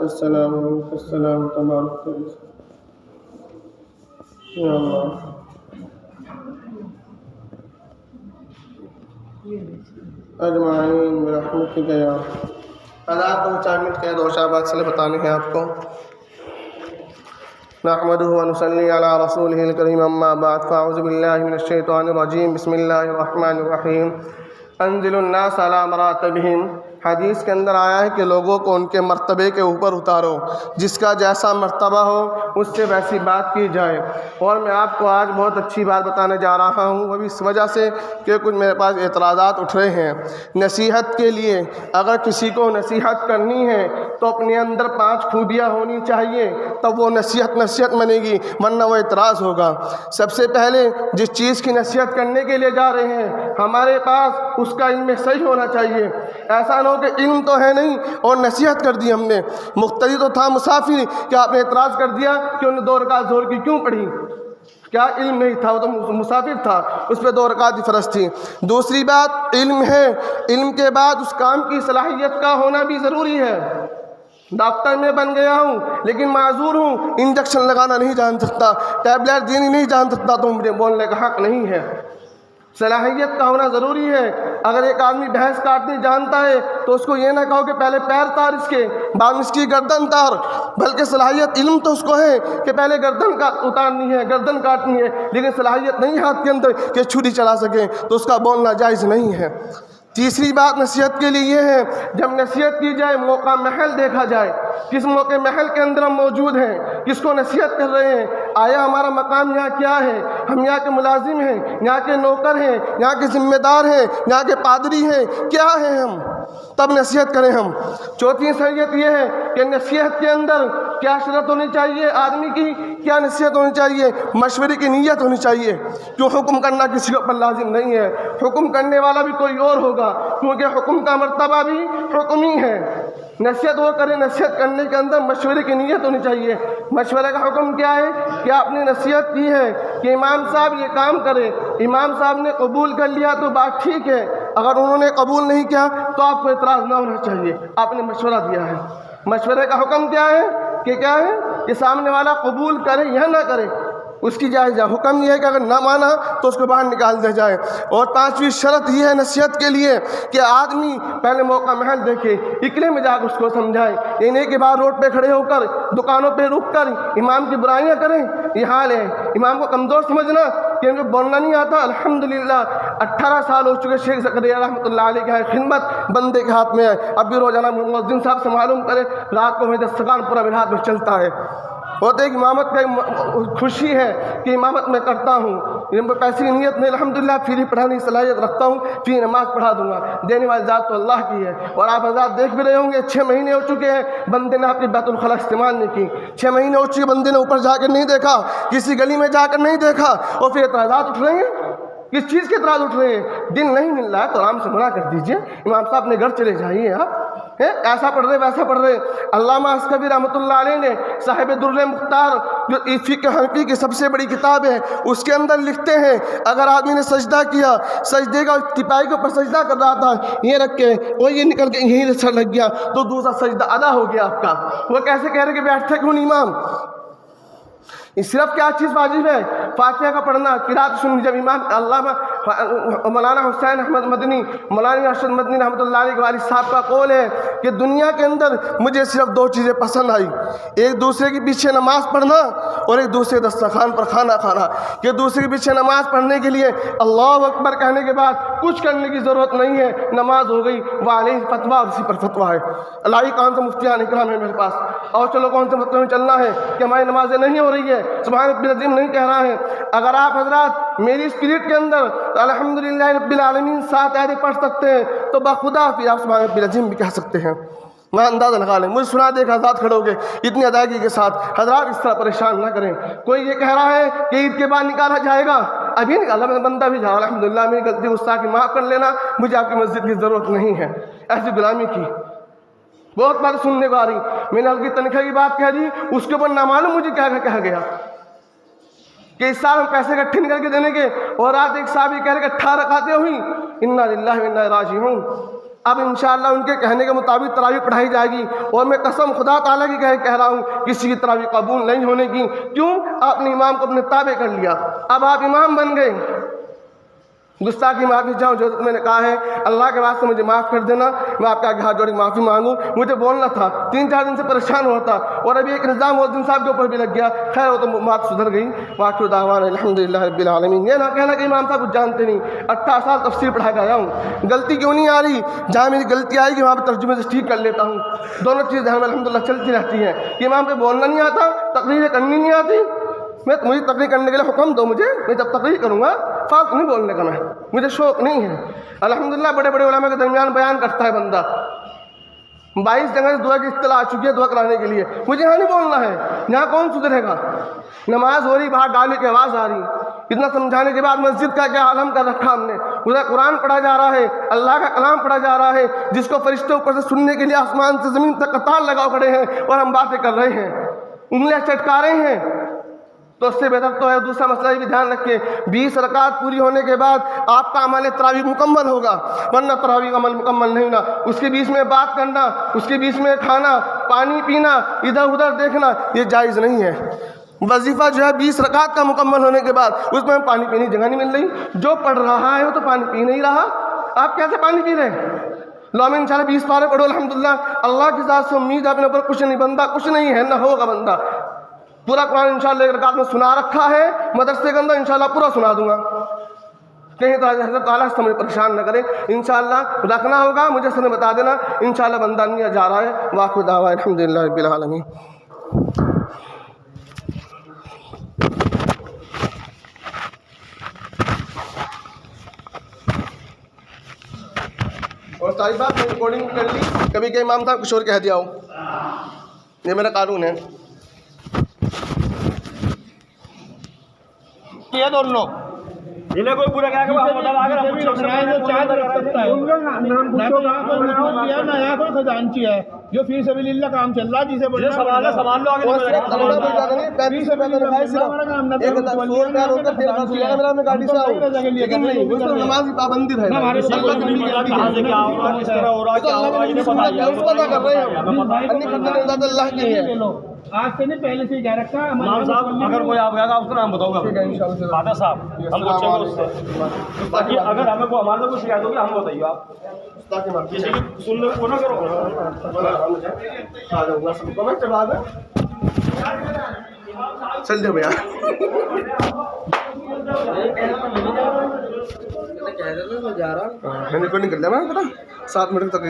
السلام ومنك السلام تبارك یا اللہ. اجمعین برحمتک یا حضرات. 2-4 منٹ کے 2 شعبات سے بتانے ہیں آپ کو. نحمده ونصلي على رسوله الكريم اما بعد فاعوذ بالله من الشيطان الرجيم بسم الله الرحمن الرحيم. انزل الناس على مراتبهم. حدیث کے اندر آیا ہے کہ لوگوں کو ان کے مرتبے کے اوپر اتارو، جس کا جیسا مرتبہ ہو اس سے ویسی بات کی جائے. اور میں آپ کو آج بہت اچھی بات بتانے جا رہا ہوں، وہ بھی اس وجہ سے کہ کچھ میرے پاس اعتراضات اٹھ رہے ہیں. نصیحت کے لیے اگر کسی کو نصیحت کرنی ہے تو اپنے اندر 5 خوبیاں ہونی چاہیے، تب وہ نصیحت بنے گی، ورنہ وہ اعتراض ہوگا. سب سے پہلے جس چیز کی نصیحت کرنے کے لیے جا رہے ہیں ہمارے پاس اس کا علم صحیح ہونا چاہیے. ایسا نہ ہو کہ علم تو ہے نہیں اور نصیحت کر دی ہم نے. مقتدی تو تھا مسافر، کہ آپ نے اعتراض کر دیا کہ انہوں نے 2 رکعت ظہر کی کیوں پڑھی؟ کیا علم نہیں تھا؟ وہ تو مسافر تھا، اس پہ 2 رکعت ہی فرض تھی. دوسری بات علم ہے، علم کے بعد اس کام کی صلاحیت کا ہونا بھی ضروری ہے. ڈاکٹر میں بن گیا ہوں لیکن معذور ہوں، انجیکشن لگانا نہیں جان سکتا، ٹیبلٹ دینی نہیں جان سکتا، تو مجھے بولنے کا حق نہیں ہے. صلاحیت کا ہونا ضروری ہے. اگر ایک آدمی بھینس کاٹنی جانتا ہے تو اس کو یہ نہ کہو کہ پہلے پیر تار اس کے، بعد اس کی گردن تار، بلکہ صلاحیت علم تو اس کو ہے کہ پہلے گردن کا اتارنی ہے، گردن کاٹنی ہے، لیکن صلاحیت نہیں ہاتھ کے اندر کہ چھری چلا سکے، تو اس کا بولنا جائز نہیں ہے. تیسری بات نصیحت کے لیے یہ ہے، جب نصیحت کی جائے موقع محل دیکھا جائے. کس موقع محل کے اندر ہم موجود ہیں، کس کو نصیحت کر رہے ہیں، آیا ہمارا مقام یہاں کیا ہے، ہم یہاں کے ملازم ہیں، یہاں کے نوکر ہیں، یہاں کے ذمہ دار ہیں، یہاں کے پادری ہیں، کیا ہیں ہم، تب نصیحت کریں ہم. چوتھی صحیحت یہ ہے کہ نصیحت کے اندر کیا شرط ہونی چاہیے آدمی کی، کیا نصیحت ہونی چاہیے، مشورے کی نیت ہونی چاہیے. کیوں حکم کرنا کسی کے اوپر لازم نہیں ہے، حکم کرنے والا بھی کوئی اور ہوگا، کیونکہ حکم کا مرتبہ بھی حکم ہی ہے. نصیحت وہ کرے، نصیحت کرنے کے اندر مشورے کی نیت ہونی چاہیے. مشورے کا حکم کیا ہے کہ آپ نے نصیحت کی ہے کہ امام صاحب یہ کام کرے، امام صاحب نے قبول کر لیا تو بات ٹھیک ہے، اگر انہوں نے قبول نہیں کیا تو آپ کو اعتراض نہ ہونا چاہیے، آپ نے مشورہ دیا ہے. مشورے کا حکم کیا ہے کہ سامنے والا قبول کرے یا نہ کرے، اس کی جائز ہے. حکم یہ ہے کہ اگر نہ مانا تو اس کو باہر نکال دیا جائے. اور 5ویں شرط یہ ہے نصیحت کے لیے کہ آدمی پہلے موقع محل دیکھے، اکلے میں جا کر اس کو سمجھائے. یہ نہیں کہ باہر روڈ پہ کھڑے ہو کر، دکانوں پہ رک کر امام کی برائیاں کریں. یہ حال ہے. امام کو کمزور سمجھنا کہ ان کو بولنا نہیں آتا. الحمدللہ 18 سال ہو چکے شیخ زکریا رحمۃ اللہ علیہ کی خدمت بندے کے ہاتھ میں ہے. اب بھی روزانہ مؤذن صاحب سے معلوم کرے، رات کو میں دسترخوان پورا میرے ہاتھ میں چلتا ہے. ہوتے ایک امامت کا خوشی ہے کہ امامت میں کرتا ہوں، پیسے کی نیت نہیں، الحمدللہ فری پڑھانے کی صلاحیت رکھتا ہوں، فری نماز پڑھا دوں گا. دینے والی ذات تو اللہ کی ہے. اور آپ حضرات دیکھ بھی رہے ہوں گے 6 مہینے ہو چکے ہیں بندے نے اپنی بیت الخلا استعمال نہیں کی. 6 مہینے ہو چکے بندے نے اوپر جا کر نہیں دیکھا، کسی گلی میں جا کر نہیں دیکھا، اور پھر اعتراضات اٹھ رہے ہیں. کس چیز کے اعتراض اٹھ رہے ہیں؟ دن نہیں مل رہا ہے تو آرام سے منع کر دیجئے، امام صاحب اپنے گھر چلے جائیے. آپ ایسا پڑھ رہے ویسا پڑھ رہے. علامہ اسکبی رحمۃ اللہ علیہ نے صاحب در مختار جو فقہ حنفی کی سب سے بڑی کتاب ہے اس کے اندر لکھتے ہیں، اگر آدمی نے سجدہ کیا، سجدے کا تپائی کے اوپر سجدہ کر رہا تھا یہ رکھ کے، اور یہ نکل کے یہیں سر لگ گیا تو دوسرا سجدہ ادا ہو گیا آپ کا. وہ کیسے کہہ رہے کہ بیٹھتے کیوں نہیں امام؟ صرف کیا چیز واجب ہے؟ فاتحہ کا پڑھنا، قرات سننی. جب امام علامہ مولانا حسین احمد مدنی، مولانا ارشد مدنی رحمۃ اللہ علیہ کے والد صاحب کا قول ہے کہ دنیا کے اندر مجھے صرف 2 چیزیں پسند آئی، ایک دوسرے کے پیچھے نماز پڑھنا اور ایک دوسرے دسترخوان پر کھانا کھانا. کہ دوسرے کے پیچھے نماز پڑھنے کے لیے اللہ اکبر کہنے کے بعد کچھ کرنے کی ضرورت نہیں ہے، نماز ہو گئی، وہ علیہ فتویٰ، اسی پر فتویٰ ہے. اللہ کون سے مفتیان اکرام ہے میرے پاس، اور چلو کون سے فتوے میں چلنا ہے کہ ہماری نمازیں نہیں ہو رہی ہے، سبحان ربی العظیم نہیں کہہ رہا ہے. اگر آپ حضرات میری اسپرٹ کے اندر الحمدللہ رب العالمین 7 آیتیں پڑھ سکتے ہیں تو بخدا پھر آپ سبحان ربی العظیم بھی کہہ سکتے ہیں. میں اندازہ لگا لیں، مجھے سنا دے کہ حضرات کھڑے ہو گے اتنی ادائیگی کے ساتھ. حضرات اس طرح پریشان نہ کریں. کوئی یہ کہہ رہا ہے کہ عید کے بعد نکالا جائے گا، ابھی نکالا، میں بندہ بھی جا رہا، الحمدللہ میری غلطی گستاخی معاف کر لینا، مجھے آپ کی مسجد کی ضرورت نہیں ہے. ایسی غلامی کی بہت بات سننے کو آ رہی. میں نے ہلکی تنخواہ کی بات کہہ دی، اس کے اوپر نامعلوم مجھے کیا کہا گیا کہ اس سال ہم پیسے اکٹھے نکل کے دینے کے، اور رات ایک صاحب یہ کہہ رہے کہ 18 رکعتیں ہوئی. انا للہ و انا الیہ راجعون. اب انشاءاللہ ان کے کہنے کے مطابق تراویح پڑھائی جائے گی، اور میں قسم خدا تعالیٰ کی کہہ رہا ہوں کسی کی تراویح قبول نہیں ہونے کی۔ کیوں؟ آپ نے امام کو اپنے تابع کر لیا، اب آپ امام بن گئے۔ گستاخی معافی چاہوں جو میں نے کہا ہے، اللہ کے واسطے مجھے معاف کر دینا، میں آپ کے آگے ہاتھ جوڑ کے معافی مانگوں۔ مجھے بولنا تھا، 3-4 دن سے پریشان ہوا تھا، اور ابھی ایک نظام الدین صاحب کے اوپر بھی لگ گیا، خیر وہ تو بات سدھر گئی۔ وآخر دعوانا الحمدللہ رب العالمین۔ یہ نہ کہنا کہ امام صاحب کچھ جانتے نہیں، 18 سال تفسیر پڑھا کے آیا ہوں، غلطی کیوں نہیں آ رہی؟ جہاں میری غلطی آئے گی وہاں پہ ترجمے سے ٹھیک کر لیتا ہوں۔ دونوں چیزیں ذہن میں الحمدللہ چلتی رہتی ہیں۔ کہ امام پہ بولنا نہیں آتا، تقریر کرنی نہیں آتی، مجھے تقریر کرنے کے لیے حکم دو، مجھے میں جب تقریر کروں گا فالتو نہیں بولنے کا، مجھے شوق نہیں ہے۔ الحمدللہ بڑے بڑے علماء کے درمیان بیان کرتا ہے بندہ، 22 جگہ سے دعا کی اطلاع آ چکی ہے دعا کرانے کے لیے، مجھے یہاں نہیں بولنا ہے، یہاں کون سدھرے گا؟ نماز ہو رہی، باہر ڈالنے کی آواز آ رہی، اتنا سمجھانے کے بعد مسجد کا کیا عالم کر رکھا ہم نے۔ ادھر قرآن پڑھا جا رہا ہے، اللہ کا کلام پڑھا جا رہا ہے، جس کو فرشتے اوپر سے سننے کے لیے آسمان سے زمین تک قطار لگا کھڑے ہیں، اور ہم باتیں کر رہے ہیں، انگلیاں چٹکا رہے ہیں۔ تو اس سے بہتر تو ہے دوسرا مسئلہ یہ بھی دھیان رکھیں، 20 رکعت پوری ہونے کے بعد آپ کا عمل تراویح مکمل ہوگا، ورنہ تراویح عمل مکمل نہیں ہونا۔ اس کے بیچ میں بات کرنا، اس کے بیچ میں کھانا، پانی پینا، ادھر ادھر دیکھنا، یہ جائز نہیں ہے۔ وظیفہ جو ہے 20 رکعت کا مکمل ہونے کے بعد اس میں پانی پینے کی جگہ نہیں مل رہی، جو پڑھ رہا ہے وہ تو پانی پی نہیں رہا، آپ کیسے پانی پی رہے ہیں؟ لو میں انشاءاللہ 20 پارے پڑھو، الحمدللہ اللہ کی ذات سے امید ہے اپنے اوپر کچھ نہیں بندہ، کچھ نہیں ہے، نہ ہوگا بندہ۔ پورا قرآن انشاءاللہ ایک رکعت میں سنا رکھا ہے مدرسے کے اندر، انشاءاللہ پورا سنا دوں گا، کہیں تو حضرت تعالیٰ سے مجھے پریشان نہ کرے۔ انشاءاللہ رکھنا ہوگا مجھے سنے بتا دینا، انشاءاللہ بندہ نہیں جا رہا ہے۔ وآخر دعوانا الحمدللہ رب العالمین۔ اور ساری بات میں ریکارڈنگ کر لی، کبھی کہ امام صاحب کچھ اور کہہ دیا ہو، یہ میرا قانون ہے۔ یہ دونوں انہیں کوئی پورا کہا کہ وہ مطلب اگر ہم کچھ چاہے تو رکھ سکتا ہے نہ یہاں کوئی خزانچی ہے جو فی سبیل اللہ کام چل رہا ہے، جسے بولے سامان لو آگے نماز کی پابندی ہے، اللہ کی ہے، آج سے نہیں پہلے سے ہی کہہ رکھا ہے صاحب۔ اگر کوئی آپ گا اس کا نام بتاؤ گا فادر صاحب، ہم بچے کو اس سے باقی اگر ہمیں کو ہمارے کو شکایت ہوگی ہم بتائیے، آپ کسی کی سننے کو نہ کرو۔ چل جاؤ بھیا، میں نے کوئی نہیں کر لیا، میں پتا 7 منٹ تک